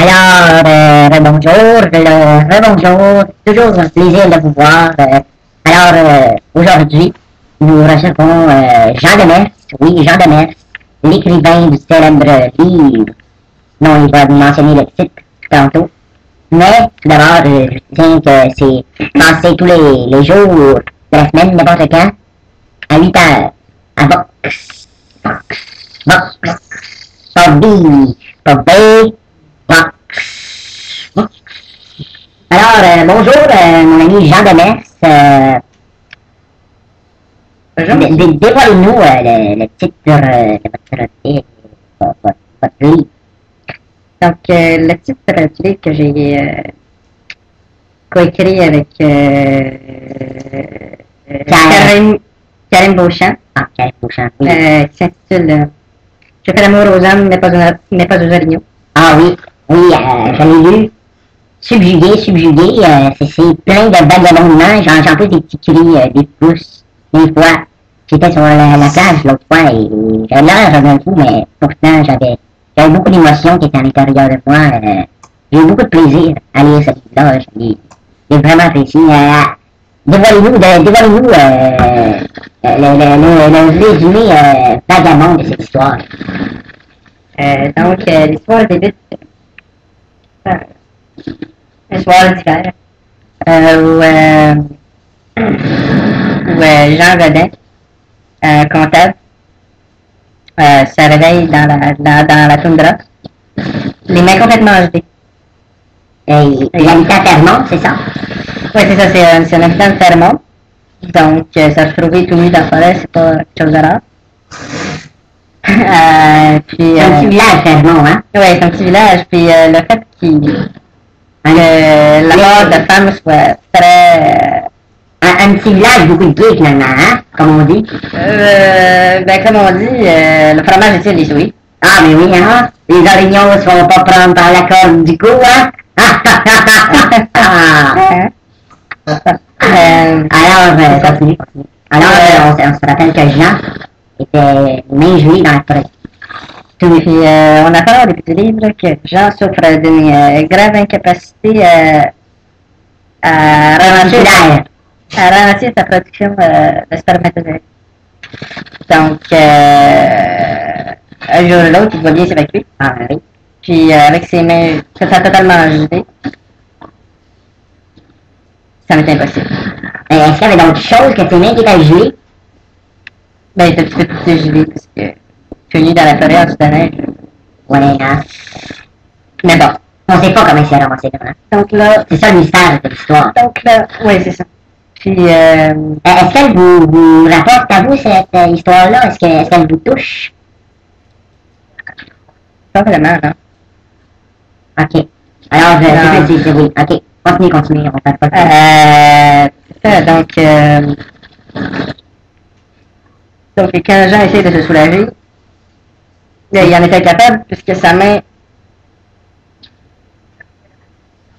Alors, bonjour, rebonjour, toujours un plaisir de vous voir. Aujourd'hui, nous recevons Jean Demers, oui, Jean Demers, l'écrivain du célèbre livre, dont il va mentionner le titre tantôt. Mais, tout d'abord, je tiens que c'est passé tous les jours de la semaine, n'importe quand, à 8 heures, à Vox, pas B, pas B, Vox. Alors, bonjour, mon ami Jean Demers. Dévoilez-nous le titre de votre livre. Donc, le titre du livre que j'ai coécrit avec Karim Beauchamp, Karim Beauchamp, oui. qui s'intitule Je fais l'amour aux hommes, mais pas aux orignaux. Ah oui, oui, je l'ai lu. Subjugué, c'est plein de vagabondements. J'en fais des petits cris, des pouces, des fois. J'étais sur la plage l'autre fois et j'avais l'air d'un fou, mais pourtant j'avais beaucoup d'émotions qui étaient à l'intérieur de moi. J'ai eu beaucoup de plaisir à lire ce livre-là. J'ai vraiment apprécié. Dévoilez-nous le résumé vagabond de cette histoire. Donc, l'histoire débute un soir d'hiver où Jean Godin, comptable, se réveille dans la toundra, les mains complètement gelées. Il habite à Fermont, c'est ça? Oui, c'est ça, c'est un habitant de Fermont. Donc, se retrouver tout nu dans la forêt, c'est pas quelque chose de rare. C'est un petit village, Fermont, hein? Oui, c'est un petit village. Puis le fait que la mort de femme soit très... Un petit village, beaucoup de gays, finalement, hein? Comme on dit. Comme on dit, le fromage est-il les souris? Ah, mais oui, hein? Les orignaux ne se font pas prendre par la corde du cou, hein? Continue. Alors, on se rappelle que Jean était main gelée dans la forêt. Puis, on apprend au début du livre que Jean souffre d'une grave incapacité à ralentir sa production de spermatozoïdes. Donc, un jour ou l'autre, il va bien s'évacuer. Ah, oui. Puis, avec ses mains totalement gelées, ça m'est impossible. Est-ce qu'il y avait d'autres choses que tes mains qui étaient gelées? Ben, il était un petit peu plus gelé parce que je suis nu dans la forêt en dessous de la neige. Ouais, hein. Mais bon, on sait pas comment il s'est ramassé là. Donc là, c'est ça le mystère de l'histoire. Donc là, oui, c'est ça. Puis, est-ce qu'elle vous rapporte à vous cette histoire-là? Est-ce qu'elle vous touche? Pas vraiment, non. Ok. Alors, c'est oui. Ok. Continuez, on va pas c'est ça, donc, quand Jean essaie de se soulager, il en était capable puisque sa main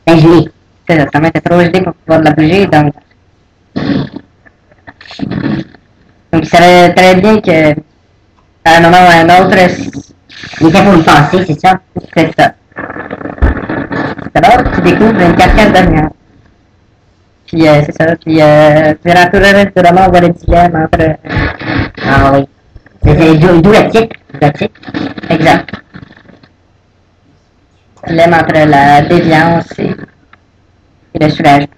est gelée. C'est ça, sa main était trop gelée pour pouvoir la bouger, donc il savait très bien que à un moment ou à un autre, il était pour le passer, c'est ça? C'est ça. D'abord, tu découvres une carcasse d'amiante. Puis, c'est ça. Puis, durant tout le reste du roman, on voit le dilemme entre... Ah oui. C'est d'où le titre. Exact. Le dilemme entre la déviance et le soulagement.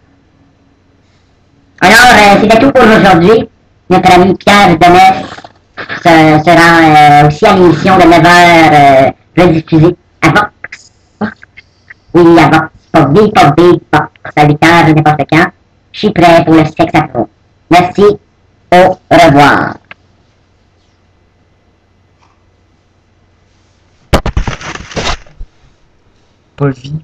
Alors, c'était tout pour aujourd'hui. Notre ami Pierre Demers se rend aussi à l'émission de 9h rediffusée à Vox. Oui, à Vox. Pas B, Vox. À 8h, n'importe quand. Je suis prêt pour le sexe afro. Merci. Au revoir. Pas vie.